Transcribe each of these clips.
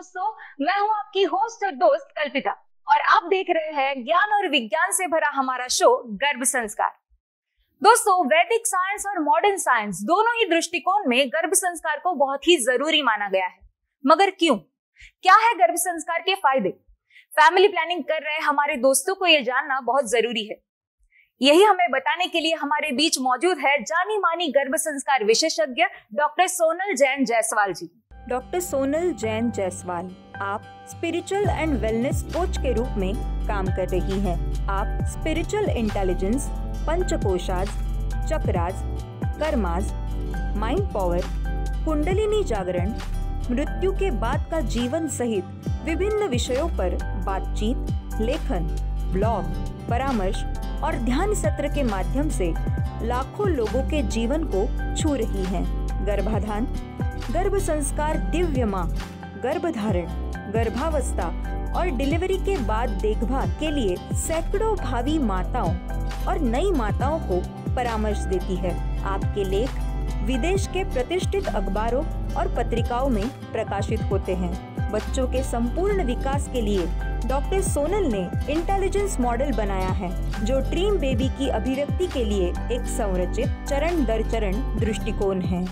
दोस्तों, मैं हूं आपकी होस्ट और दोस्त कल्पिता और आप देख रहे हैं ज्ञान और विज्ञान से भरा हमारा शो गर्भ संस्कार। दोस्तों, वैदिक साइंस और मॉडर्न साइंस दोनों ही दृष्टिकोण में गर्भ संस्कार को बहुत ही जरूरी माना गया है। मगर क्यों? क्या है गर्भ संस्कार के फायदे? फैमिली प्लानिंग कर रहे हमारे दोस्तों को यह जानना बहुत जरूरी है। यही हमें बताने के लिए हमारे बीच मौजूद है जानी मानी गर्भ संस्कार विशेषज्ञ डॉक्टर सोनल जैन जायसवाल जी। डॉक्टर सोनल जैन जायसवाल, आप स्पिरिचुअल एंड वेलनेस कोच के रूप में काम कर रही हैं। आप spiritual intelligence, panchakoshas, chakras, karmas, mind power, kundalini जागरण, मृत्यु के बाद का जीवन सहित विभिन्न विषयों पर बातचीत, लेखन, ब्लॉग, परामर्श और ध्यान सत्र के माध्यम से लाखों लोगों के जीवन को छू रही हैं। गर्भाधान, गर्भ संस्कार, दिव्य मां, गर्भधारण, गर्भावस्था और डिलीवरी के बाद देखभाल के लिए सैकड़ों भावी माताओं और नई माताओं को परामर्श देती है। आपके लेख विदेश के प्रतिष्ठित अखबारों और पत्रिकाओं में प्रकाशित होते हैं। बच्चों के संपूर्ण विकास के लिए डॉक्टर सोनल ने इंटेलिजेंस मॉडल बनाया है, जो ड्रीम बेबी की अभिव्यक्ति के लिए एक संरचित चरण दर चरण दृष्टिकोण है।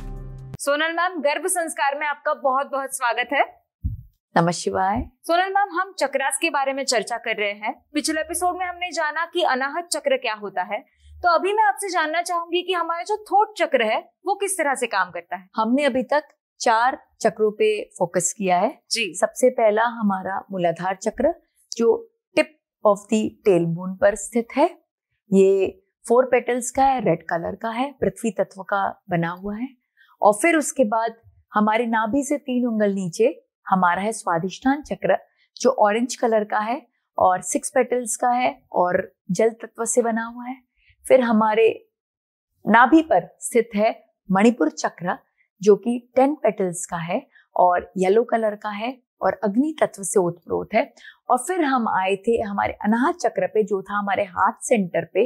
सोनल मैम, गर्भ संस्कार में आपका बहुत बहुत स्वागत है। नमः शिवाय। सोनल मैम, हम चक्रास के बारे में चर्चा कर रहे हैं। पिछले एपिसोड में हमने जाना कि अनाहत चक्र क्या होता है, तो अभी मैं आपसे जानना चाहूंगी कि हमारा जो थ्रोट चक्र है वो किस तरह से काम करता है। हमने अभी तक 4 चक्रों पे फोकस किया है जी। सबसे पहला हमारा मूलाधार चक्र, जो tip of the tail bone पर स्थित है। ये 4 पेटल्स का है, रेड कलर का है, पृथ्वी तत्व का बना हुआ है। और फिर उसके बाद हमारे नाभि से 3 उंगल नीचे हमारा है स्वादिष्ठान चक्र, जो ऑरेंज कलर का है और 6 पेटल्स का है और जल तत्व से बना हुआ है। फिर हमारे नाभि पर स्थित है मणिपुर चक्र, जो कि 10 पेटल्स का है और येलो कलर का है और अग्नि तत्व से ओतप्रोत है। और फिर हम आए थे हमारे अनाहत चक्र पे, जो था हमारे हार्ट सेंटर पे,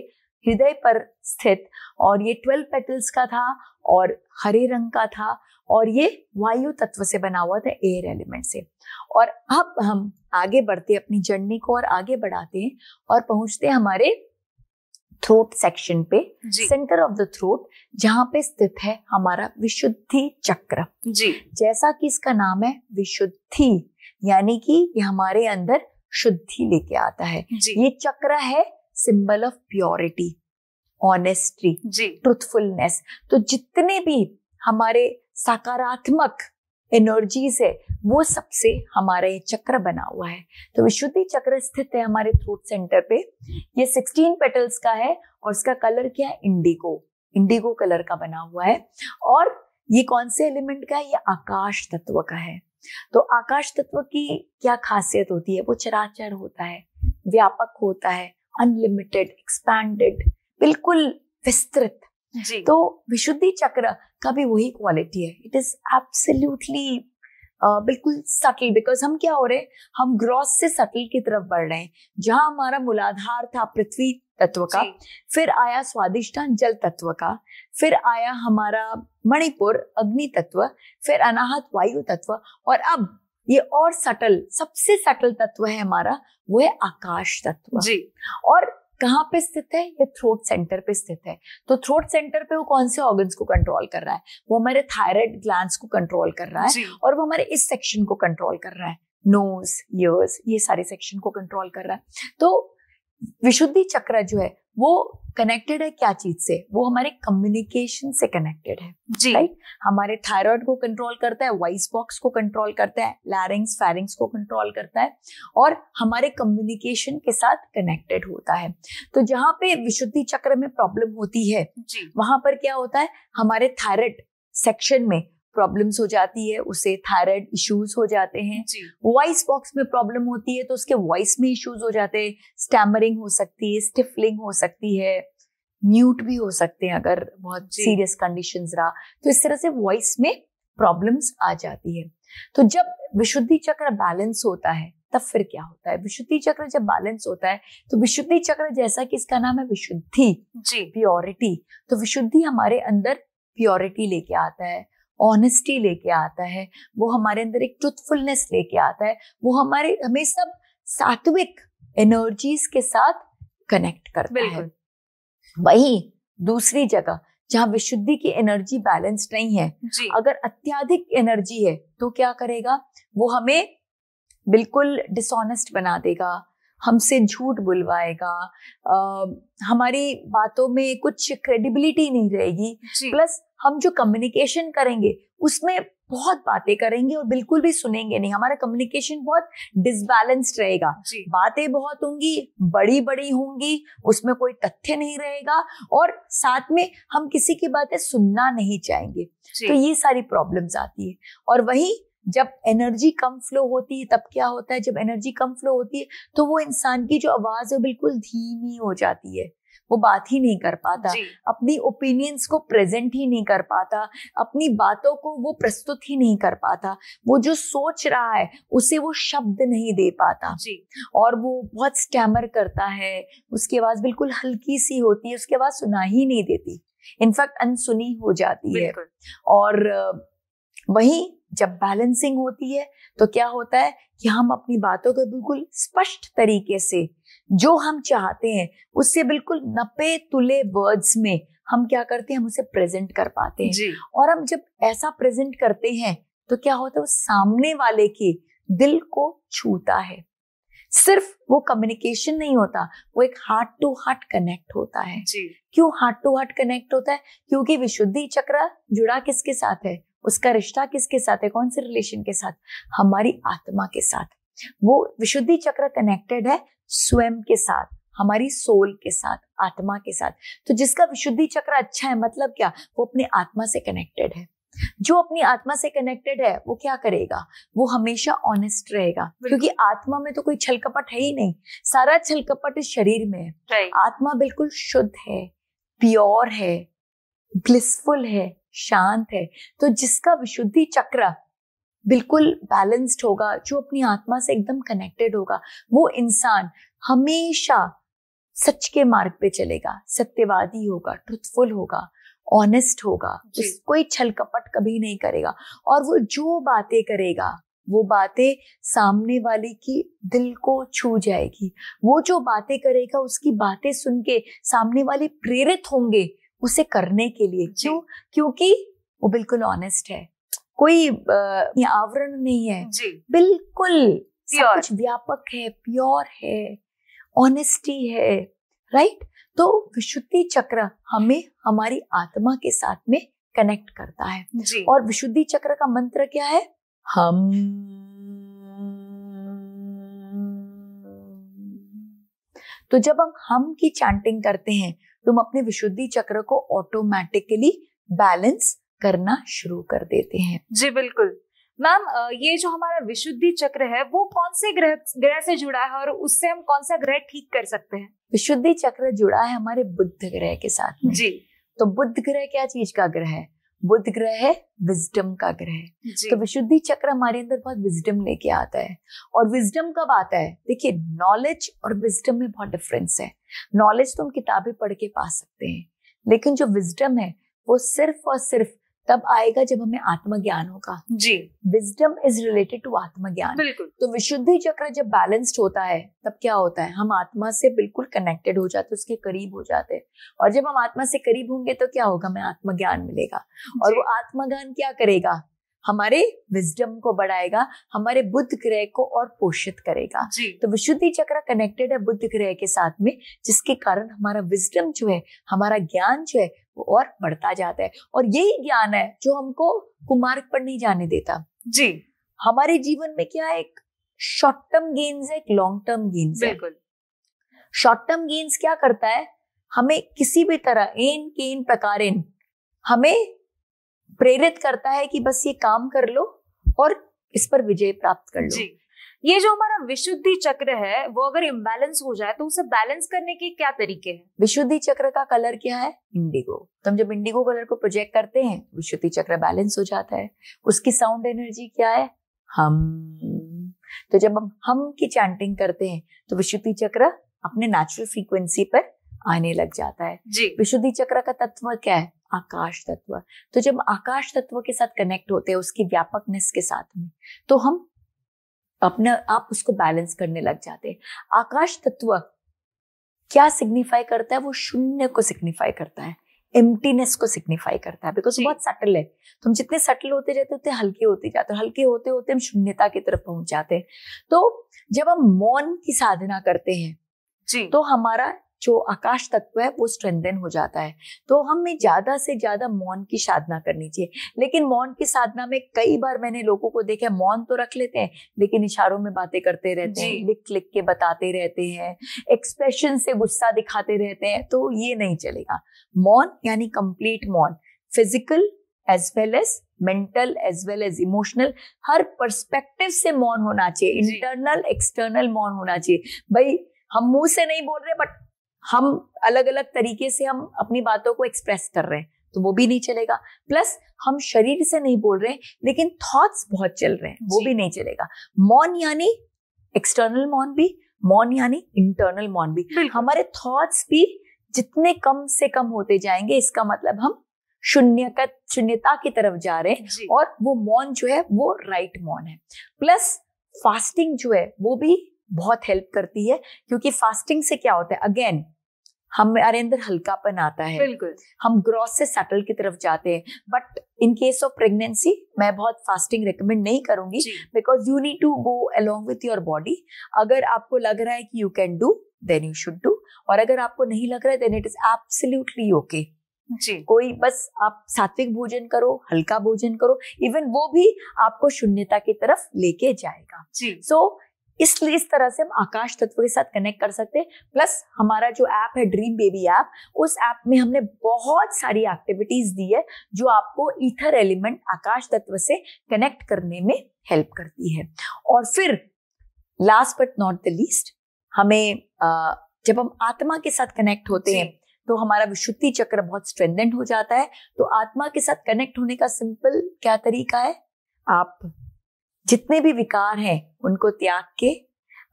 हृदय पर स्थित, और ये 12 पेटल्स का था और हरे रंग का था और ये वायु तत्व से बना हुआ था, एयर एलिमेंट से। और अब हम आगे बढ़ते अपनी जर्नी को और आगे बढ़ाते हैं और पहुंचते हैं हमारे थ्रोट सेक्शन पे, सेंटर ऑफ द थ्रोट, जहां पे स्थित है हमारा विशुद्धि चक्र जी। जैसा कि इसका नाम है विशुद्धि, यानी कि ये हमारे अंदर शुद्धि लेके आता है। ये चक्र है symbol of purity, honesty, truthfulness. तो जितने भी हमारे सकारात्मक एनर्जीज है वो सबसे हमारा ये चक्र बना हुआ है। तो विशुद्धि चक्र स्थित है हमारे थ्रोट सेंटर पे। ये 16 पेटल्स का है और इसका कलर क्या है? इंडिगो कलर का बना हुआ है। और ये कौन से एलिमेंट का है? ये आकाश तत्व का है। तो आकाश तत्व की क्या खासियत होती है? वो चराचर होता है, व्यापक होता है, अनलिमिटेड, एक्सपैंडेड, बिल्कुल विस्तृत जी। तो विशुद्धि चक्र का भी वही क्वालिटी है। इट इज एब्सोल्युटली बिल्कुल सटल, बिकॉज हम क्या हो रहे हैं, हम ग्रॉस से सटल की तरफ बढ़ रहे हैं। जहां हमारा मूलाधार था पृथ्वी तत्व का, फिर आया स्वादिष्ठान जल तत्व का, फिर आया हमारा मणिपुर अग्नि तत्व, फिर अनाहत वायु तत्व, और अब ये और सटल, सबसे सटल तत्व है हमारा, वो है आकाश तत्व जी। और कहाँ पे स्थित है? ये थ्रोट सेंटर पे स्थित है। तो थ्रोट सेंटर पे वो कौन से ऑर्गन्स को कंट्रोल कर रहा है? वो हमारे थायराइड ग्लैंड्स को कंट्रोल कर रहा है और वो हमारे इस सेक्शन को कंट्रोल कर रहा है, नोज, ईयर्स, ये सारे सेक्शन को कंट्रोल कर रहा है। तो विशुद्धि चक्र जो है वो कनेक्टेड है क्या चीज से? वो हमारे कम्युनिकेशन से कनेक्टेड है जी। राइट? हमारे थायराइड को कंट्रोल करता है, वॉइस बॉक्स को कंट्रोल करता है, लैरिंग्स फेरिंग्स को कंट्रोल करता है और हमारे कम्युनिकेशन के साथ कनेक्टेड होता है। तो जहां पे विशुद्धि चक्र में प्रॉब्लम होती है वहां पर क्या होता है, हमारे थायराइड सेक्शन में प्रॉब्लम्स हो जाती है, उसे थायराइड इश्यूज हो जाते हैं। वॉइस बॉक्स में प्रॉब्लम होती है तो उसके वॉइस में इश्यूज हो जाते हैं, स्टैमरिंग हो सकती है, स्टिफलिंग हो सकती है, म्यूट भी हो सकते हैं अगर बहुत सीरियस कंडीशंस रहा तो। इस तरह से वॉइस में प्रॉब्लम्स आ जाती है। तो जब विशुद्धि चक्र बैलेंस होता है तब फिर क्या होता है? विशुद्धि चक्र जब बैलेंस होता है तो विशुद्धि चक्र, जैसा कि इसका नाम है विशुद्धि, प्योरिटी, तो विशुद्धि हमारे अंदर प्योरिटी लेके आता है, ऑनेस्टी लेके आता है, वो हमारे अंदर एक ट्रुथफुलनेस लेके आता है, वो हमें सब सात्विक एनर्जीज के साथ कनेक्ट करता है। वहीं दूसरी जगह जहाँ विशुद्धि की एनर्जी बैलेंस नहीं है, अगर अत्यधिक एनर्जी है तो क्या करेगा, वो हमें बिल्कुल डिसऑनेस्ट बना देगा, हमसे झूठ बुलवाएगा, हमारी बातों में कुछ क्रेडिबिलिटी नहीं रहेगी, प्लस हम जो कम्युनिकेशन करेंगे उसमें बहुत बातें करेंगे और बिल्कुल भी सुनेंगे नहीं, हमारा कम्युनिकेशन बहुत डिसबैलेंस्ड रहेगा, बातें बहुत होंगी, बड़ी बड़ी होंगी, उसमें कोई तथ्य नहीं रहेगा और साथ में हम किसी की बातें सुनना नहीं चाहेंगे। तो ये सारी प्रॉब्लम्स आती है। और वहीं जब एनर्जी कम फ्लो होती है तब क्या होता है, जब एनर्जी कम फ्लो होती है तो वो इंसान की जो आवाज है बिल्कुल धीमी हो जाती है, वो बात ही नहीं कर पाता, अपनी ओपिनियंस को प्रेजेंट ही नहीं कर पाता, अपनी बातों को वो प्रस्तुत ही नहीं कर पाता, वो जो सोच रहा है उसे वो शब्द नहीं दे पाता और वो बहुत स्टैमर करता है, उसकी आवाज बिल्कुल हल्की सी होती है, उसकी आवाज सुना ही नहीं देती, इनफैक्ट अनसुनी हो जाती है। और वहीं जब बैलेंसिंग होती है तो क्या होता है कि हम अपनी बातों को बिल्कुल स्पष्ट तरीके से जो हम चाहते हैं उससे बिल्कुल नपे तुले वर्ड्स में हम क्या करते हैं, हम उसे प्रेजेंट कर पाते हैं। और हम जब ऐसा प्रेजेंट करते हैं तो क्या होता है, वो सामने वाले के दिल को छूता है। सिर्फ वो कम्युनिकेशन नहीं होता, वो एक हार्ट टू हार्ट कनेक्ट होता है। क्यों हार्ट टू हार्ट कनेक्ट होता है? क्योंकि विशुद्धि चक्र जुड़ा किसके साथ है, उसका रिश्ता किसके साथ है, कौन से रिलेशन के साथ, हमारी आत्मा के साथ। वो विशुद्धि चक्र कनेक्टेड है स्वयं के साथ, हमारी सोल के साथ, आत्मा के साथ। तो जिसका विशुद्धि चक्र अच्छा है मतलब क्या, वो अपनी आत्मा से कनेक्टेड है। जो अपनी आत्मा से कनेक्टेड है वो क्या करेगा, वो हमेशा ऑनेस्ट रहेगा, क्योंकि आत्मा में तो कोई छल कपट है ही नहीं, सारा छल कपट इस शरीर में है। आत्मा बिल्कुल शुद्ध है, प्योर है, ब्लिसफुल है, शांत है। तो जिसका विशुद्धि चक्र बिल्कुल बैलेंस्ड होगा, जो अपनी आत्मा से एकदम कनेक्टेड होगा, वो इंसान हमेशा सच के मार्ग पे चलेगा, सत्यवादी होगा, ट्रुथफुल होगा, ऑनेस्ट होगा, कोई छल कपट कभी नहीं करेगा। और वो जो बातें करेगा वो बातें सामने वाले की दिल को छू जाएगी। वो जो बातें करेगा उसकी बातें सुन के सामने वाले प्रेरित होंगे उसे करने के लिए। क्यों? क्योंकि वो बिल्कुल ऑनेस्ट है, कोई आवरण नहीं है, बिल्कुल सब कुछ व्यापक है, प्योर है, ऑनेस्टी है, राइट। तो विशुद्धि चक्र हमें हमारी आत्मा के साथ में कनेक्ट करता है। और विशुद्धि चक्र का मंत्र क्या है? हम। तो जब हम की चैंटिंग करते हैं तुम अपने विशुद्धि चक्र को ऑटोमेटिकली बैलेंस करना शुरू कर देते हैं। जी बिल्कुल मैम, ये जो हमारा विशुद्धि चक्र है वो कौन से ग्रह से जुड़ा है और उससे हम कौन सा ग्रह ठीक कर सकते हैं? विशुद्धि चक्र जुड़ा है हमारे बुध ग्रह के साथ में। जी। तो बुध ग्रह क्या चीज का ग्रह है? बुध ग्रह है विजडम का ग्रह। तो विशुद्धि चक्र हमारे अंदर बहुत विजडम लेके आता है। और विजडम कब आता है? देखिए, नॉलेज और विजडम में बहुत डिफरेंस है। नॉलेज तो हम किताबें पढ़ के पा सकते हैं, लेकिन जो विजडम है वो सिर्फ और सिर्फ तब आएगा जब हमें आत्मज्ञान होगा। जी। विजडम इज रिलेटेड टू आत्मज्ञान। बिल्कुल। तो विशुद्धि चक्र जब बैलेंस्ड होता है तब क्या होता है, हम आत्मा से बिल्कुल कनेक्टेड हो जाते हैं, उसके करीब हो जाते हैं। और जब हम आत्मा से करीब होंगे तो क्या होगा, हमें आत्मज्ञान मिलेगा। और वो आत्मज्ञान क्या करेगा, हमारे विजडम को बढ़ाएगा, हमारे बुध ग्रह को और पोषित करेगा। तो विशुद्धि चक्र कनेक्टेड है बुध ग्रह के साथ में, जिसके कारण हमारा विजडम जो है, हमारा ज्ञान जो है वो और बढ़ता जाता है। और यही ज्ञान है जो हमको कुमार्ग पर नहीं जाने देता। जी। हमारे जीवन में क्या है, एक शॉर्ट टर्म गेन्स है, एक लॉन्ग टर्म गेन्स है। बिल्कुल। शॉर्ट टर्म गेन्स क्या करता है, हमें किसी भी तरह एन केन प्रकारेण हमें प्रेरित करता है कि बस ये काम कर लो और इस पर विजय प्राप्त कर लो। जी। ये जो हमारा विशुद्धि चक्र है वो अगर इम्बैलेंस हो जाए तो उसे बैलेंस करने के क्या तरीके हैं? विशुद्धि चक्र का कलर क्या है? इंडिगो। तो हम जब इंडिगो कलर को प्रोजेक्ट करते हैं विशुद्धि चक्र बैलेंस हो जाता है। उसकी साउंड एनर्जी क्या है? हम। तो जब हम की चैंटिंग करते हैं तो विशुद्धि चक्र अपने नेचुरल फ्रीक्वेंसी पर आने लग जाता है। जी। विशुद्धि चक्र का तत्व क्या है? आकाश तत्व। तो जब आकाश तत्व के साथ कनेक्ट होते हैं उसकी व्यापकनेस के साथ में, तो हम अपने आप उसको बैलेंस करने लग जाते हैं। आकाश तत्व क्या सिग्निफाई करता है? वो शून्य को सिग्निफाई करता है, एम्प्टीनेस को सिग्निफाई करता है, बिकॉज बहुत सटल है। तो हम जितने सटल होते जाते उतने हल्के होते जाते हैं, हल्के होते होते हम शून्यता की तरफ पहुंच जाते हैं। तो जब हम मौन की साधना करते हैं जी, तो हमारा जो आकाश तत्व है वो स्ट्रेंथन हो जाता है। तो हमें ज्यादा से ज्यादा मौन की साधना करनी चाहिए। लेकिन मौन की साधना में कई बार मैंने लोगों को देखा, मौन तो रख लेते हैं लेकिन इशारों में बातें करते रहते हैं, लिख लिख के बताते रहते हैं, एक्सप्रेशन से गुस्सा दिखाते रहते हैं। तो ये नहीं चलेगा। मौन यानी कंप्लीट मौन, physical as well as mental as well as emotional, हर पर्सपेक्टिव से मौन होना चाहिए। इंटरनल एक्सटर्नल मौन होना चाहिए। भाई हम मुंह से नहीं बोल रहे बट हम अलग अलग तरीके से हम अपनी बातों को एक्सप्रेस कर रहे हैं, तो वो भी नहीं चलेगा। प्लस हम शरीर से नहीं बोल रहे हैं लेकिन थॉट्स बहुत चल रहे हैं, वो भी नहीं चलेगा। मौन यानी एक्सटर्नल मौन भी, मौन यानी इंटरनल मौन भी। हमारे थॉट्स भी जितने कम से कम होते जाएंगे, इसका मतलब हम शून्यता की तरफ जा रहे हैं। और वो मौन जो है वो राइट मौन है। प्लस फास्टिंग जो है वो भी बहुत हेल्प करती है, क्योंकि फास्टिंग से क्या होता है, अगेन हमारे अंदर हल्कापन आता है, बिल्कुल हम ग्रॉस से सटल की तरफ जाते हैं। But in case of pregnancy मैं बहुत फास्टिंग रिकमेंड नहीं करूंगी, because you need to go along with your body. अगर आपको लग रहा है कि you can do then you should do, और अगर आपको नहीं लग रहा है then it is absolutely okay जी। कोई बस आप सात्विक भोजन करो, हल्का भोजन करो, इवन वो भी आपको शून्यता की तरफ लेके जाएगा जी। सो इसलिए इस तरह से हम आकाश तत्व के साथ कनेक्ट कर सकते हैं। प्लस हमारा जो ऐप है ड्रीम बेबी ऐप, उस ऐप में हमने बहुत सारी एक्टिविटीज दी है जो आपको ईथर एलिमेंट आकाश तत्व से कनेक्ट करने में हेल्प करती है। और फिर last but not the least, हमें जब हम आत्मा के साथ कनेक्ट होते हैं तो हमारा विशुद्धि चक्र बहुत स्ट्रेंथन हो जाता है। तो आत्मा के साथ कनेक्ट होने का सिंपल क्या तरीका है, आप जितने भी विकार हैं उनको त्याग के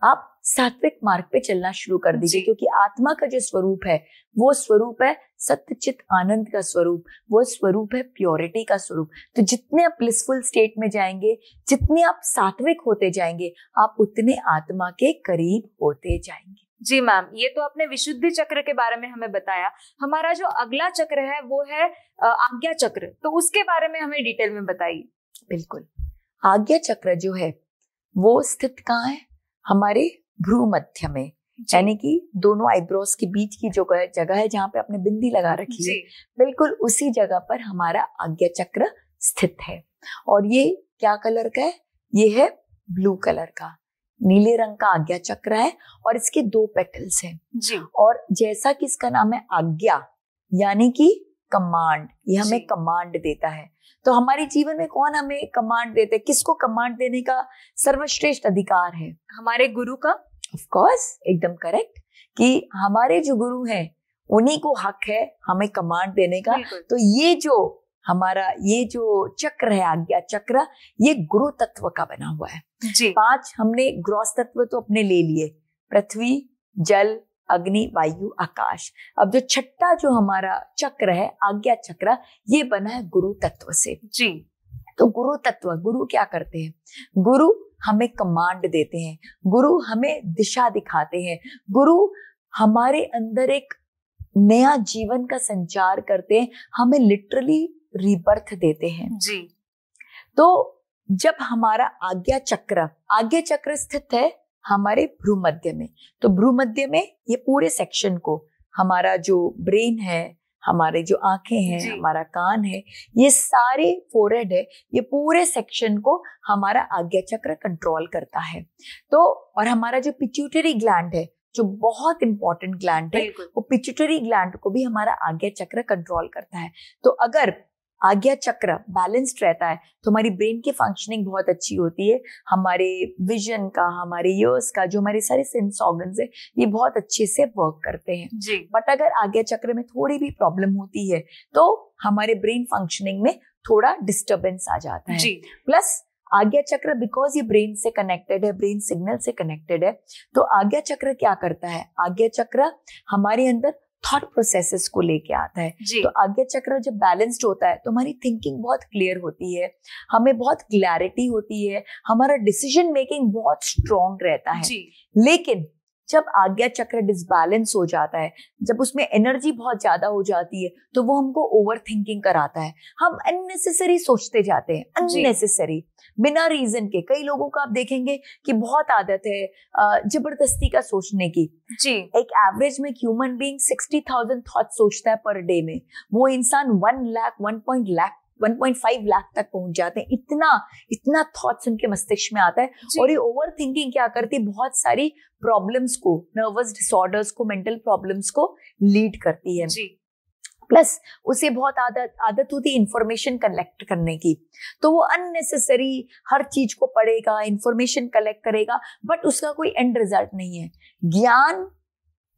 आप सात्विक मार्ग पे चलना शुरू कर दीजिए, क्योंकि आत्मा का जो स्वरूप है वो स्वरूप है सत्यचित आनंद का स्वरूप, वो स्वरूप है प्योरिटी का स्वरूप। तो जितने आप ब्लिसफुल स्टेट में जाएंगे, जितने आप सात्विक होते जाएंगे, आप उतने आत्मा के करीब होते जाएंगे। जी मैम, ये तो आपने विशुद्धि चक्र के बारे में हमें बताया। हमारा जो अगला चक्र है वो है आज्ञा चक्र, तो उसके बारे में हमें डिटेल में बताइए। बिल्कुल, आज्ञा चक्र जो है वो स्थित कहाँ है, हमारे भ्रू मध्य में, यानी कि दोनों आईब्रोज के बीच की जो जगह है जहाँ पे आपने बिंदी लगा रखी है, बिल्कुल उसी जगह पर हमारा आज्ञा चक्र स्थित है। और ये क्या कलर का है, ये है ब्लू कलर का, नीले रंग का आज्ञा चक्र है और इसके 2 पेटल्स हैं जी। और जैसा कि इसका नाम है आज्ञा यानी कि कमांड, ये हमें कमांड देता है। तो हमारे जीवन में कौन हमें कमांड देते हैं, किसको कमांड देने का सर्वश्रेष्ठ अधिकार है, हमारे गुरु का। ऑफ कोर्स, एकदम करेक्ट, कि हमारे जो गुरु हैं उन्हीं को हक है हमें कमांड देने का। तो ये जो हमारा ये जो चक्र है आज्ञा चक्र, ये गुरु तत्व का बना हुआ है जी। 5 हमने ग्रॉस तत्व तो अपने ले लिए, पृथ्वी, जल, अग्नि, वायु, आकाश। अब जो छठा जो हमारा चक्र है आज्ञा चक्र, ये बना है गुरु तत्व से जी। तो गुरु तत्व, गुरु क्या करते हैं, गुरु हमें कमांड देते हैं, गुरु हमें दिशा दिखाते हैं, गुरु हमारे अंदर एक नया जीवन का संचार करते हैं, हमें लिटरली रीबर्थ देते हैं जी। तो जब हमारा आज्ञा चक्र स्थित है हमारे भ्रूमध्य में, तो भ्रूमध्य में ये पूरे सेक्शन को, हमारा जो ब्रेन है, हमारे जो आंखें हैं, हमारा कान है, ये सारे फोरहेड है, ये पूरे सेक्शन को हमारा आज्ञा चक्र कंट्रोल करता है। तो और हमारा जो पिट्यूटरी ग्लैंड है, जो बहुत इंपॉर्टेंट ग्लैंड है, वो पिट्यूटरी ग्लैंड को भी हमारा आज्ञा चक्र कंट्रोल करता है। तो अगर आज्ञा चक्र बैलेंस्ड रहता है तो हमारी ब्रेन की फंक्शनिंग बहुत अच्छी होती है, हमारे विजन का, हमारे ईयर्स का, जो हमारे सारे सेंस ऑर्गन्स है, ये बहुत अच्छे से वर्क करते हैं जी। बट अगर आज्ञा चक्र में थोड़ी भी प्रॉब्लम होती है तो हमारे ब्रेन फंक्शनिंग में थोड़ा डिस्टर्बेंस आ जाता है जी। प्लस आज्ञा चक्र बिकॉज ये ब्रेन से कनेक्टेड है, ब्रेन सिग्नल से कनेक्टेड है, तो आज्ञा चक्र क्या करता है, आज्ञा चक्र हमारे अंदर थॉट प्रोसेसेस को लेके आता है। तो आज्ञा चक्र जब बैलेंस्ड होता है तो हमारी थिंकिंग बहुत क्लियर होती है, हमें बहुत क्लैरिटी होती है, हमारा डिसीजन मेकिंग बहुत स्ट्रॉन्ग रहता है। लेकिन जब आज्ञा चक्र डिसबैलेंस हो जाता है, जब उसमें एनर्जी बहुत ज्यादा हो जाती है, तो वो हमको ओवर थिंकिंग कराता है। हम अननेसेसरी सोचते जाते हैं, अननेसेसरी, बिना रीजन के। कई लोगों को आप देखेंगे कि बहुत आदत है जबरदस्ती का सोचने की। एक एवरेज में ह्यूमन बीइंग 60,000 थॉट सोचता है पर डे में। वो इंसान 1 लाख 1.5 लाख तक पहुंच जाते हैं। इतना थॉट्स उनके मस्तिष्क में आता है। और ये ओवर थिंकिंग क्या करती है, बहुत सारी प्रॉब्लम्स को, नर्वस डिसऑर्डर्स को, मेंटल प्रॉब्लम्स को लीड करती है। प्लस उसे बहुत आदत होती है इंफॉर्मेशन कलेक्ट करने की, तो वो अननेसेसरी हर चीज को पढ़ेगा, इंफॉर्मेशन कलेक्ट करेगा, बट उसका कोई एंड रिजल्ट नहीं है। ज्ञान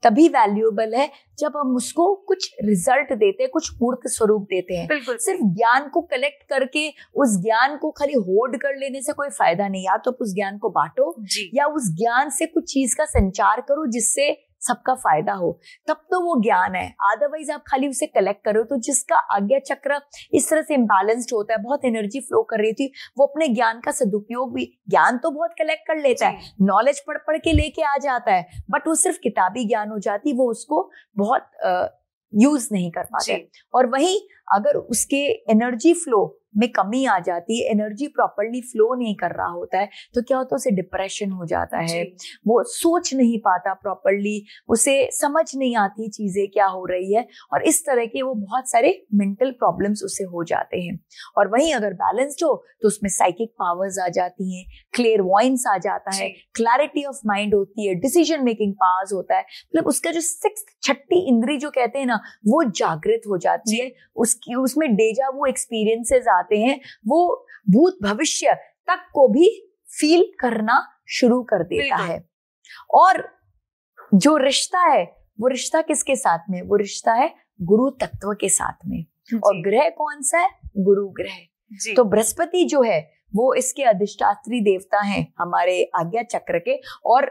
तभी वैल्यूएबल है जब हम उसको कुछ रिजल्ट देते हैं, कुछ मूर्त स्वरूप देते हैं। सिर्फ ज्ञान को कलेक्ट करके उस ज्ञान को खाली होल्ड कर लेने से कोई फायदा नहीं। या तो आप उस ज्ञान को बांटो या उस ज्ञान से कुछ चीज का संचार करो जिससे सबका फायदा हो, तब तो वो ज्ञान है। अदरवाइज आप खाली उसे कलेक्ट करो। तो जिसका आज्ञा चक्र इस तरह से इम्बैलेंस्ड होता है, बहुत एनर्जी फ्लो कर रही थी, वो अपने ज्ञान का सदुपयोग भी, ज्ञान तो बहुत कलेक्ट कर लेता है, नॉलेज पढ़ के लेके आ जाता है, बट वो सिर्फ किताबी ज्ञान हो जाती, वो उसको बहुत यूज नहीं कर पाते। और वहीं अगर उसके एनर्जी फ्लो में कमी आ जाती है, एनर्जी प्रॉपर्ली फ्लो नहीं कर रहा होता है, तो क्या होता है, उसे डिप्रेशन हो जाता है, वो सोच नहीं पाता प्रॉपर्ली, उसे समझ नहीं आती चीजें क्या हो रही है, और इस तरह के वो बहुत सारे मेंटल प्रॉब्लम्स उसे हो जाते हैं। और वहीं अगर बैलेंस्ड हो तो उसमें साइकिक पावर्स आ जाती हैं, क्लियरवॉयंस आ जाता है, क्लैरिटी ऑफ माइंड होती है, डिसीजन मेकिंग पावर्स होता है, मतलब उसका जो छठी इंद्री जो कहते हैं ना, वो जागृत हो जाती है। उसमें डेजा वो एक्सपीरियंसेस आते हैं, वो भूत भविष्य तक को भी फील करना शुरू कर देता है। और जो रिश्ता है, वो रिश्ता किसके साथ में, वो रिश्ता है गुरु तत्व के साथ में। और ग्रह कौन सा है, गुरु ग्रह। तो बृहस्पति जो है वो इसके अधिष्ठात्री देवता हैं हमारे आज्ञा चक्र के, और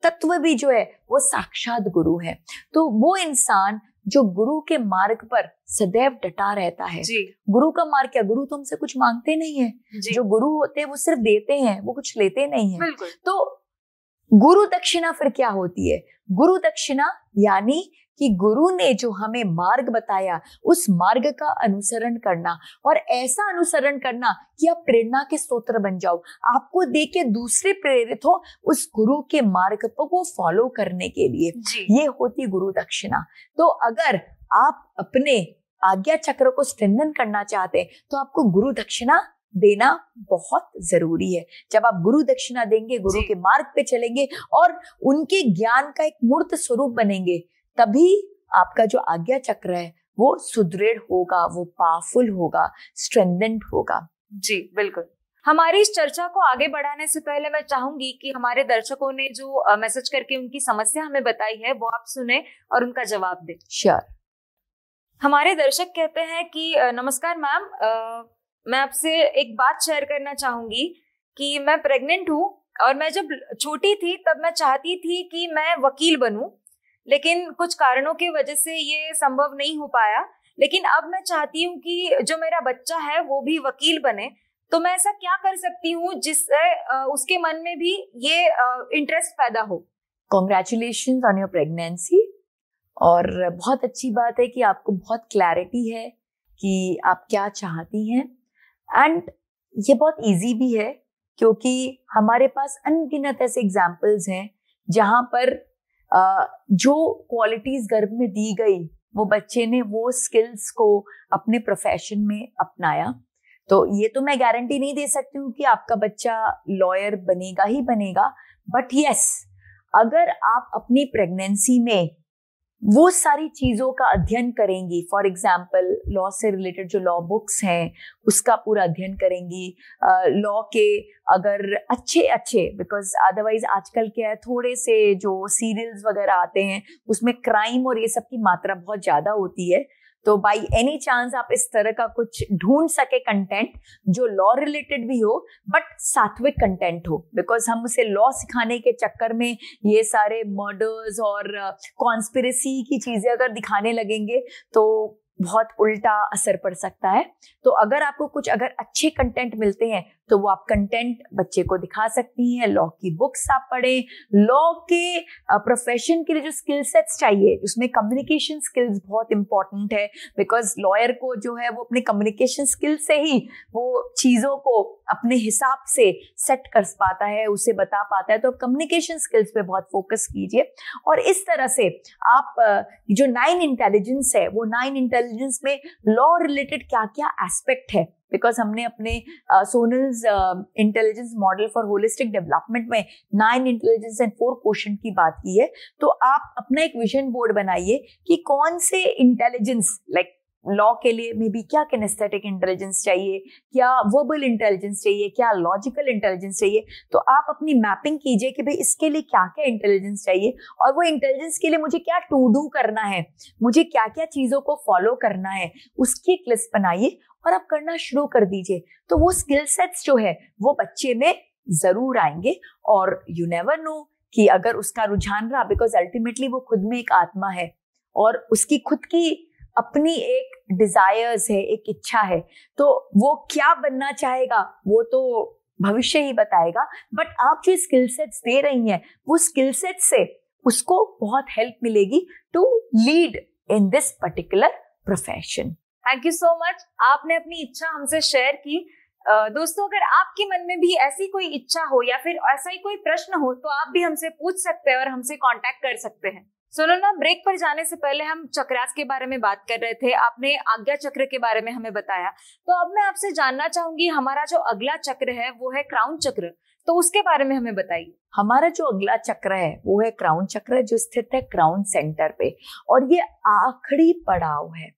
तत्व भी जो है वो साक्षात गुरु है। तो वो इंसान जो गुरु के मार्ग पर सदैव डटा रहता है। गुरु का मार्ग क्या, गुरु तो हमसे कुछ मांगते नहीं है, जो गुरु होते हैं वो सिर्फ देते हैं, वो कुछ लेते नहीं है। तो गुरु दक्षिणा फिर क्या होती है, गुरु दक्षिणा यानी कि गुरु ने जो हमें मार्ग बताया, उस मार्ग का अनुसरण करना, और ऐसा अनुसरण करना कि आप प्रेरणा के स्रोत बन जाओ, आपको देख के दूसरे प्रेरित हो उस गुरु के मार्ग को फॉलो करने के लिए। ये होती गुरु दक्षिणा। तो अगर आप अपने आज्ञा चक्र को स्ट्रेंथन करना चाहते हैं तो आपको गुरु दक्षिणा देना बहुत जरूरी है। जब आप गुरु दक्षिणा देंगे, गुरु के मार्ग पे चलेंगे और उनके ज्ञान का एक मूर्त स्वरूप बनेंगे, तभी आपका जो आज्ञा चक्र है वो सुदृढ़ होगा, वो पावरफुल होगा, स्ट्रेंथेंड होगा। जी बिल्कुल। हमारी इस चर्चा को आगे बढ़ाने से पहले मैं चाहूंगी कि हमारे दर्शकों ने जो मैसेज करके उनकी समस्या हमें बताई है वो आप सुने और उनका जवाब दें। श्योर। हमारे दर्शक कहते हैं कि नमस्कार मैम, मैं आपसे एक बात शेयर करना चाहूंगी कि मैं प्रेग्नेंट हूँ और मैं जब छोटी थी तब मैं चाहती थी कि मैं वकील बनूं, लेकिन कुछ कारणों की वजह से ये संभव नहीं हो पाया। लेकिन अब मैं चाहती हूँ कि जो मेरा बच्चा है वो भी वकील बने, तो मैं ऐसा क्या कर सकती हूँ जिससे उसके मन में भी ये इंटरेस्ट पैदा हो। Congratulations on your pregnancy. और बहुत अच्छी बात है कि आपको बहुत क्लैरिटी है कि आप क्या चाहती हैं, एंड ये बहुत इजी भी है क्योंकि हमारे पास अनगिनत ऐसे एग्जाम्पल्स हैं जहां पर जो क्वालिटीज गर्भ में दी गई, वो बच्चे ने वो स्किल्स को अपने प्रोफेशन में अपनाया। तो ये तो मैं गारंटी नहीं दे सकती हूँ कि आपका बच्चा लॉयर बनेगा ही बनेगा, बट यस, अगर आप अपनी प्रेगनेंसी में वो सारी चीजों का अध्ययन करेंगी, फॉर एग्जाम्पल लॉ से रिलेटेड जो लॉ बुक्स हैं उसका पूरा अध्ययन करेंगी, लॉ के अगर अच्छे बिकॉज अदरवाइज आजकल क्या है, थोड़े से जो सीरियल्स वगैरह आते हैं उसमें क्राइम और ये सब की मात्रा बहुत ज्यादा होती है, तो बाय एनी चांस आप इस तरह का कुछ ढूंढ सके कंटेंट जो लॉ रिलेटेड भी हो बट सात्विक कंटेंट हो, बिकॉज हम उसे लॉ सिखाने के चक्कर में ये सारे मर्डर्स और कॉन्स्पिरेसी की चीजें अगर दिखाने लगेंगे तो बहुत उल्टा असर पड़ सकता है। तो अगर आपको कुछ अगर अच्छे कंटेंट मिलते हैं तो वो आप कंटेंट बच्चे को दिखा सकती हैं। लॉ की बुक्स आप पढ़ें, लॉ के प्रोफेशन के लिए जो स्किल सेट्स चाहिए उसमें कम्युनिकेशन स्किल्स बहुत इंपॉर्टेंट है, बिकॉज लॉयर को जो है वो अपने कम्युनिकेशन स्किल से ही वो चीजों को अपने हिसाब से सेट कर पाता है, उसे बता पाता है। तो कम्युनिकेशन स्किल्स पे बहुत फोकस कीजिए। और इस तरह से आप जो 9 इंटेलिजेंस है वो 9 इंटेलिजेंस में लॉ रिलेटेड क्या क्या एस्पेक्ट है, बिकॉज हमने अपने Sonal's intelligence model for holistic development में 9 इंटेलिजेंस एंड 4 क्वेश्चन की बात की है। तो आप अपना एक विजन बोर्ड बनाइए कि कौन से इंटेलिजेंस लाइक लॉ के लिए मे बी क्या किनेस्थेटिक इंटेलिजेंस चाहिए, क्या वर्बल इंटेलिजेंस चाहिए, क्या लॉजिकल इंटेलिजेंस चाहिए। तो आप अपनी मैपिंग कीजिए कि भाई इसके लिए क्या क्या इंटेलिजेंस चाहिए और वो इंटेलिजेंस के लिए मुझे क्या टू डू करना है, मुझे क्या क्या चीजों को फॉलो करना है, उसकी एक लिस्ट बनाइए और आप करना शुरू कर दीजिए। तो वो स्किल सेट्स जो है वो बच्चे में जरूर आएंगे। और यू नेवर नो कि अगर उसका रुझान रहा, बिकॉज अल्टीमेटली वो खुद में एक आत्मा है और उसकी खुद की अपनी एक डिजायर्स है, एक इच्छा है, तो वो क्या बनना चाहेगा वो तो भविष्य ही बताएगा। बट आप जो स्किल सेट्स दे रही हैं वो स्किल सेट से उसको बहुत हेल्प मिलेगी to lead in this particular profession. Thank you so much, आपने अपनी इच्छा हमसे शेयर की। दोस्तों, अगर आपके मन में भी ऐसी कोई इच्छा हो या फिर ऐसा ही कोई प्रश्न हो तो आप भी हमसे पूछ सकते हैं और हमसे कांटेक्ट कर सकते हैं। सुनो ना, ब्रेक पर जाने से पहले हम चक्रास के बारे में बात कर रहे थे, आपने आज्ञा चक्र के बारे में हमें बताया। तो अब मैं आपसे जानना चाहूंगी, हमारा जो अगला चक्र है वो है क्राउन चक्र, तो उसके बारे में हमें बताइए। हमारा जो अगला चक्र है वो है क्राउन चक्र, जो स्थित है क्राउन सेंटर पे, और ये आखिरी पड़ाव है।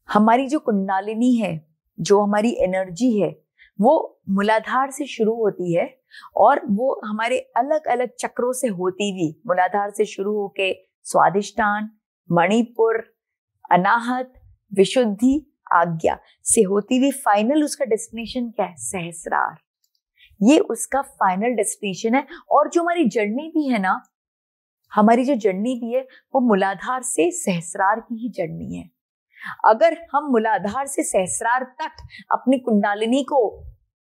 हमारी जो कुंडलिनी है, जो हमारी एनर्जी है, वो मूलाधार से शुरू होती है और वो हमारे अलग अलग चक्रों से होती हुई मूलाधार से शुरू होके स्वादिष्टान, मणिपुर, अनाहत, विशुद्धि, आज्ञा से होती हुई फाइनल उसका डेस्टिनेशन क्या है? सहस्रार। ये उसका फाइनल डेस्टिनेशन है। और जो हमारी जर्नी भी है ना, हमारी जो जर्नी भी है वो मूलाधार से सहस्रार की ही जर्नी है। अगर हम मूलाधार से सहस्रार तक अपनी कुंडलिनी को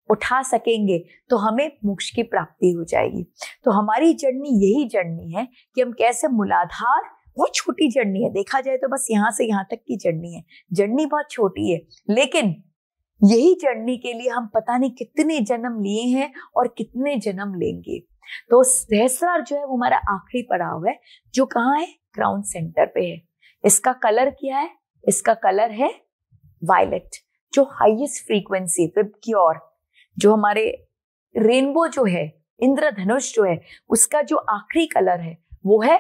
उठा सकेंगे तो हमें मोक्ष की प्राप्ति हो जाएगी। तो हमारी जर्नी यही जर्नी है कि हम कैसे मूलाधार, बहुत छोटी जर्नी है, देखा जाए तो बस यहाँ से यहाँ तक की जर्नी है, जर्नी बहुत छोटी है, लेकिन यही जर्नी के लिए हम पता नहीं कितने जन्म लिए हैं और कितने जन्म लेंगे। तो सहस्रार जो है वो हमारा आखिरी पड़ाव है, जो कहाँ है? क्राउन सेंटर पे है। इसका कलर क्या है? इसका कलर है वायलेट, जो हाईएस्ट फ्रीक्वेंसी विबग्योर, जो हमारे रेनबो जो है, इंद्रधनुष जो है, उसका जो आखिरी कलर है वो है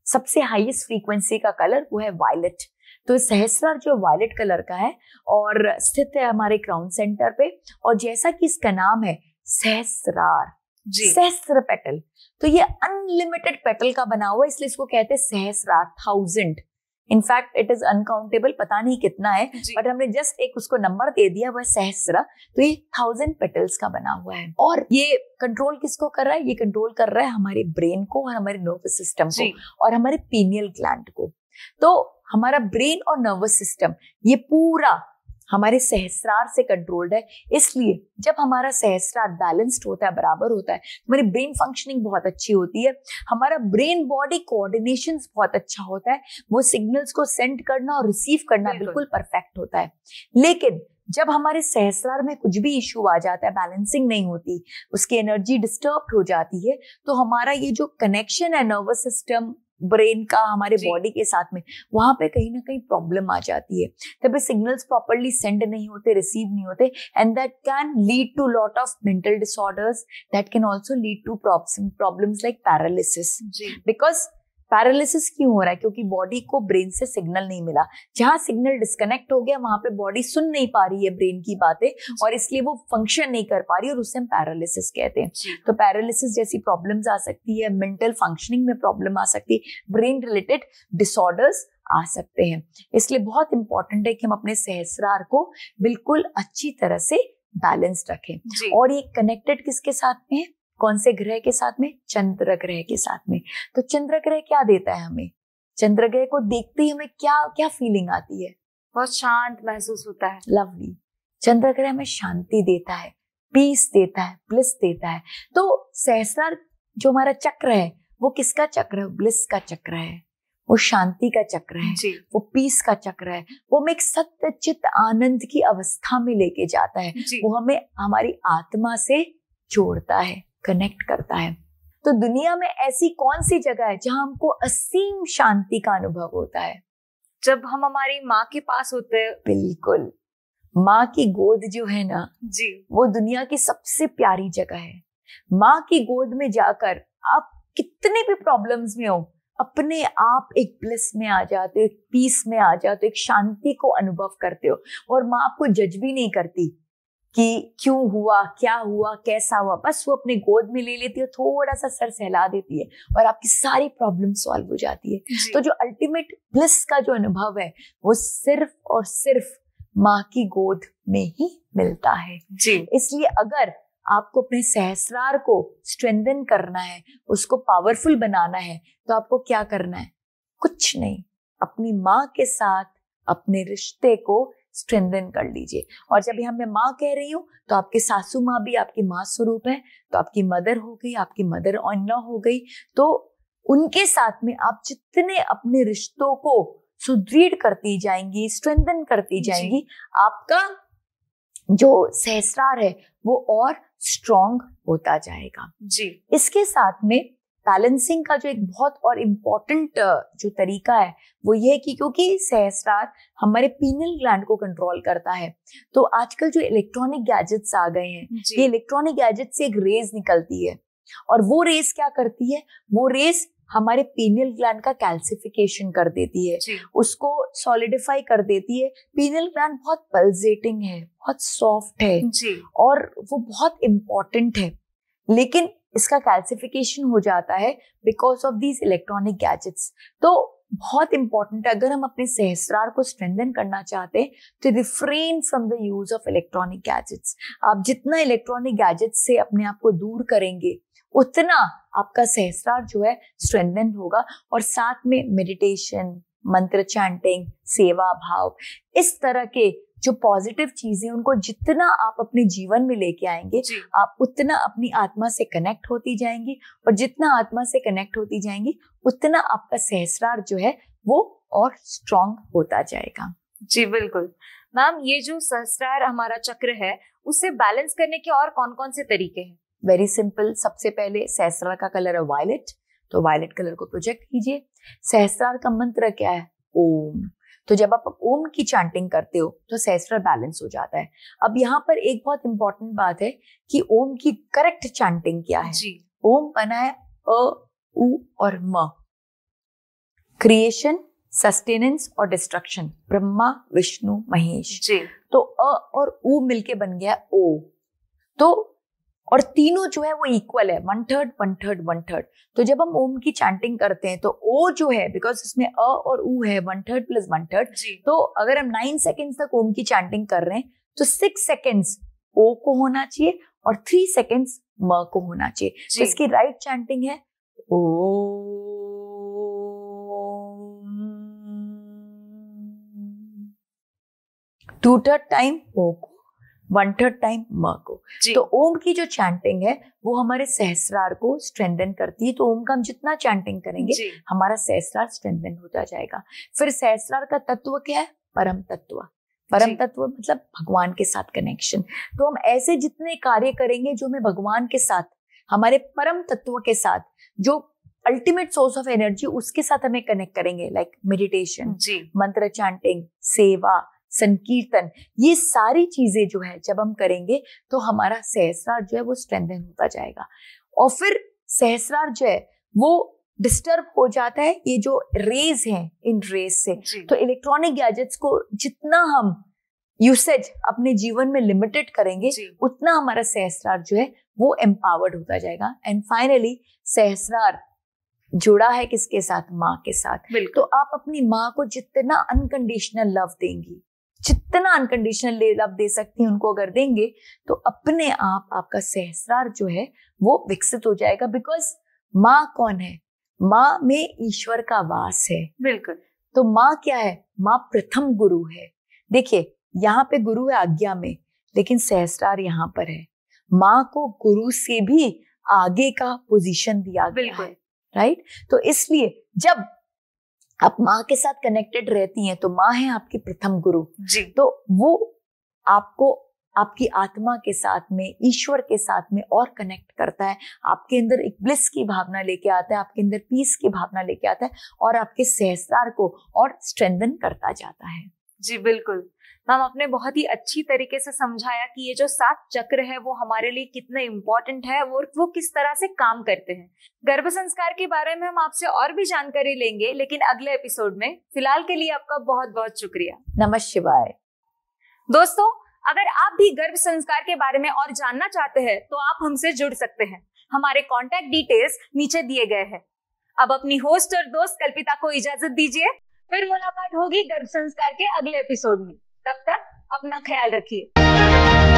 सबसे हाईएस्ट फ्रीक्वेंसी का कलर, वो है वायलेट। तो सहस्रार जो वायलेट कलर का है और स्थित है हमारे क्राउन सेंटर पे। और जैसा कि इसका नाम है सहस्रार, सहस्त्र पेटल, तो ये अनलिमिटेड पेटल का बना हुआ है, इसलिए इसको कहते हैं सहस्रार, 1000। इनफैक्ट इट इज अनकाउंटेबल, पता नहीं कितना है, बट हमने जस्ट एक उसको नंबर दे दिया, वो है सहस्र। तो ये 1000 पेटल्स का बना हुआ है। और ये कंट्रोल किसको कर रहा है? ये कंट्रोल कर रहा है हमारे ब्रेन को और हमारे नर्वस सिस्टम को और हमारे पीनियल ग्लैंड को। तो हमारा ब्रेन और नर्वस सिस्टम ये पूरा हमारे सहस्रार से कंट्रोल्ड है। इसलिए जब हमारा सहस्रार बैलेंस्ड होता है, बराबर होता है, हमारी ब्रेन फंक्शनिंग बहुत अच्छी होती है, हमारा ब्रेन बॉडी कोऑर्डिनेशन बहुत अच्छा होता है, वो सिग्नल्स को सेंड करना और रिसीव करना बिल्कुल परफेक्ट होता है। लेकिन जब हमारे सहस्रार में कुछ भी इश्यू आ जाता है, बैलेंसिंग नहीं होती, उसकी एनर्जी डिस्टर्ब हो जाती है, तो हमारा ये जो कनेक्शन है नर्वस सिस्टम ब्रेन का हमारे बॉडी के साथ में, वहां पे कहीं ना कहीं प्रॉब्लम आ जाती है। तभी सिग्नल्स प्रॉपर्ली सेंड नहीं होते, रिसीव नहीं होते, and that can lead to lot of mental disorders, that can also lead to problems like paralysis. Because paralysis क्यों हो रहा है? क्योंकि बॉडी को ब्रेन से सिग्नल नहीं मिला। जहां सिग्नल डिस्कनेक्ट हो गया वहां पे बॉडी सुन नहीं पा रही है ब्रेन की बातें, और इसलिए वो फंक्शन नहीं कर पा रही, और उससे हम पैरालिसिस कहते हैं। तो पैरालिसिस जैसी प्रॉब्लम्स आ सकती है, मेंटल फंक्शनिंग में प्रॉब्लम आ सकती है, ब्रेन रिलेटेड डिसऑर्डर्स आ सकते हैं। इसलिए बहुत इंपॉर्टेंट है कि हम अपने सहस्रार को बिल्कुल अच्छी तरह से बैलेंस रखें। और ये कनेक्टेड किसके साथ में है? कौन से ग्रह के साथ में? चंद्र ग्रह के साथ में। तो चंद्र ग्रह क्या देता है हमें? चंद्र ग्रह को देखते ही हमें क्या क्या फीलिंग आती है? बहुत शांत महसूस होता है। लवली। चंद्र ग्रह हमें शांति देता है, पीस देता है, ब्लिस देता है। तो सहस्रार जो हमारा चक्र है वो किसका चक्र है? ब्लिस का चक्र है, वो शांति का चक्र है, वो पीस का चक्र है। वो हमें एक सत्य चित्त आनंद की अवस्था में लेके जाता है। वो हमें हमारी आत्मा से जोड़ता है, कनेक्ट करता है। तो दुनिया में ऐसी कौन सी जगह है जहां हमको असीम शांति का अनुभव होता है? जब हम हमारी माँ के पास होते हैं। बिल्कुल। माँ की गोद जो है ना जी, वो दुनिया की सबसे प्यारी जगह है। माँ की गोद में जाकर आप कितने भी प्रॉब्लम्स में हो, अपने आप एक ब्लिस में आ जाते हो, एक पीस में आ जाते हो, एक शांति को अनुभव करते हो। और माँ आपको जज भी नहीं करती कि क्यों हुआ, क्या हुआ, कैसा हुआ। बस वो अपने गोद में ले लेती है, थोड़ा सा सर सहला देती है और आपकी सारी प्रॉब्लम सॉल्व हो जाती है। तो जो अल्टीमेट ब्लिस का जो अनुभव है वो सिर्फ और सिर्फ माँ की गोद में ही मिलता है। इसलिए अगर आपको अपने सहस्रार को स्ट्रेंथन करना है, उसको पावरफुल बनाना है, तो आपको क्या करना है? कुछ नहीं, अपनी माँ के साथ अपने रिश्ते को स्ट्रेंथन कर लीजिए। और जब यहाँ मैं माँ कह रही हूँ तो आपके सासू माँ भी आपकी माँ स्वरूप है, तो आपकी मदर हो गई, आपकी मदर इन लॉ हो गई। तो उनके साथ में आप जितने अपने रिश्तों को सुदृढ़ करती जाएंगी, स्ट्रेंथन करती जाएंगी, आपका जो सहस्रार है वो और स्ट्रॉन्ग होता जाएगा। इसके साथ में बैलेंसिंग का जो एक बहुत और इम्पोर्टेंट जो तरीका है वो ये है कि क्योंकि सहस्रार हमारे पीनल ग्लैंड को कंट्रोल करता है, तो आजकल जो इलेक्ट्रॉनिक गैजेट्स आ गए हैं, ये इलेक्ट्रॉनिक गैजेट से एक रेज निकलती है और वो रेस क्या करती है? वो रेस हमारे पीनल ग्लैंड का कैल्सिफिकेशन कर देती है, उसको सॉलिडिफाई कर देती है। पीनल ग्लैंड बहुत पल्सेटिंग है, बहुत सॉफ्ट है और वो बहुत इंपॉर्टेंट है, लेकिन इसका कैल्सिफिकेशन हो जाता है because of these electronic gadgets. तो बहुत इंपॉर्टेंट है, अगर हम अपने सहस्रार को स्ट्रेंथन करना चाहते हैं तो refrain from the use of electronic gadgets. आप जितना इलेक्ट्रॉनिक गैजेट्स से अपने आप को दूर करेंगे उतना आपका सहस्रार जो है स्ट्रेंथन होगा। और साथ में मेडिटेशन, मंत्र चैंटिंग, सेवा भाव, इस तरह के जो पॉजिटिव चीजें उनको जितना आप अपने जीवन में लेके आएंगे आप उतना अपनी आत्मा से कनेक्ट होती जाएंगी, और जितना आत्मा से कनेक्ट होती जाएंगी उतना आपका सहस्रार जो है वो और स्ट्रॉन्ग होता जाएगा। जी बिल्कुल मैम, ये जो सहस्रार हमारा चक्र है उसे बैलेंस करने के और कौन कौन से तरीके हैं? Very simple. सबसे पहले सहस्रार का कलर है वायलेट, तो वायलेट कलर को प्रोजेक्ट कीजिए। सहस्रार का मंत्र क्या है? ओम। तो जब आप ओम की चैंटिंग करते हो तो सहस्रार बैलेंस हो जाता है। अब यहाँ पर एक बहुत इंपॉर्टेंट बात है कि ओम की करेक्ट चैंटिंग क्या है। ओम बना है अ, उ और म। क्रिएशन, सस्टेनेंस और डिस्ट्रक्शन, ब्रह्मा विष्णु महेश। तो अ और उ मिलके बन गया ओ। तो और तीनों जो है वो इक्वल है, 1/3 1/3 1/3। तो जब हम ओम की चैंटिंग करते हैं तो ओ जो है, बिकॉज इसमें अ और उ है, 1/3 + 1/3। तो अगर हम 9 सेकेंड्स तक ओम की चैंटिंग कर रहे हैं तो 6 सेकेंड्स ओ को होना चाहिए और 3 सेकेंड्स म को होना चाहिए। तो इसकी राइट चैंटिंग है ओ। 2/3 टाइम ओ को, 1/3 टाइम म को। तो ओम की जो चैंटिंग है वो हमारे सहस्रार को स्ट्रेंथन करती है। तो ओम का हम जितना चैंटिंग करेंगे हमारा सहस्रार स्ट्रेंथन होता जाएगा। फिर सहस्रार का तत्व क्या है? परम तत्व। परम तत्व मतलब भगवान के साथ कनेक्शन। तो हम ऐसे जितने कार्य करेंगे जो हमें भगवान के साथ, हमारे परम तत्व के साथ, जो अल्टीमेट सोर्स ऑफ एनर्जी, उसके साथ हमें कनेक्ट करेंगे, लाइक मेडिटेशन, मंत्र चैंटिंग, सेवा, संकीर्तन, ये सारी चीजें जो है जब हम करेंगे तो हमारा सहस्रार जो है वो स्ट्रेंथन होता जाएगा। और फिर सहस्रार जो है वो डिस्टर्ब हो जाता है ये जो रेज हैं, इन रेज से। तो इलेक्ट्रॉनिक गैजेट्स को जितना हम यूसेज अपने जीवन में लिमिटेड करेंगे उतना हमारा सहस्रार जो है वो एम्पावर्ड होता जाएगा। एंड फाइनली सहस्रार जुड़ा है किसके साथ? माँ के साथ। तो बिल्कुल। आप अपनी माँ को जितना अनकंडीशनल लव देंगी, जितना अनकंडीशनल लव दे सकती हैं उनको अगर देंगे, तो अपने आप आपका सहस्रार जो है वो विकसित हो जाएगा। बिकॉज माँ कौन है? माँ में ईश्वर का वास है। बिल्कुल। तो माँ क्या है? माँ प्रथम गुरु है। देखिए यहाँ पे गुरु है आज्ञा में, लेकिन सहस्रार यहाँ पर है। माँ को गुरु से भी आगे का पोजीशन दिया गया है, राइट? तो इसलिए जब आप माँ के साथ कनेक्टेड रहती हैं तो माँ है आपकी प्रथम गुरु जी। तो वो आपको आपकी आत्मा के साथ में, ईश्वर के साथ में और कनेक्ट करता है। आपके अंदर एक ब्लिस की भावना लेके आता है, आपके अंदर पीस की भावना लेके आता है और आपके सहस्रार को और स्ट्रेंथन करता जाता है। जी बिल्कुल मैम, आपने बहुत ही अच्छी तरीके से समझाया कि ये जो 7 चक्र है वो हमारे लिए कितने इम्पोर्टेंट है और वो किस तरह से काम करते हैं। गर्भ संस्कार के बारे में हम आपसे और भी जानकारी लेंगे, लेकिन अगले एपिसोड में। फिलहाल के लिए आपका बहुत बहुत शुक्रिया। नमः शिवाय। दोस्तों, अगर आप भी गर्भ संस्कार के बारे में और जानना चाहते हैं तो आप हमसे जुड़ सकते हैं। हमारे कॉन्टैक्ट डिटेल्स नीचे दिए गए हैं। अब अपनी होस्ट और दोस्त कल्पिता को इजाजत दीजिए, फिर मुलाकात होगी गर्भ संस्कार के अगले एपिसोड में। तब तक अपना ख्याल रखिए।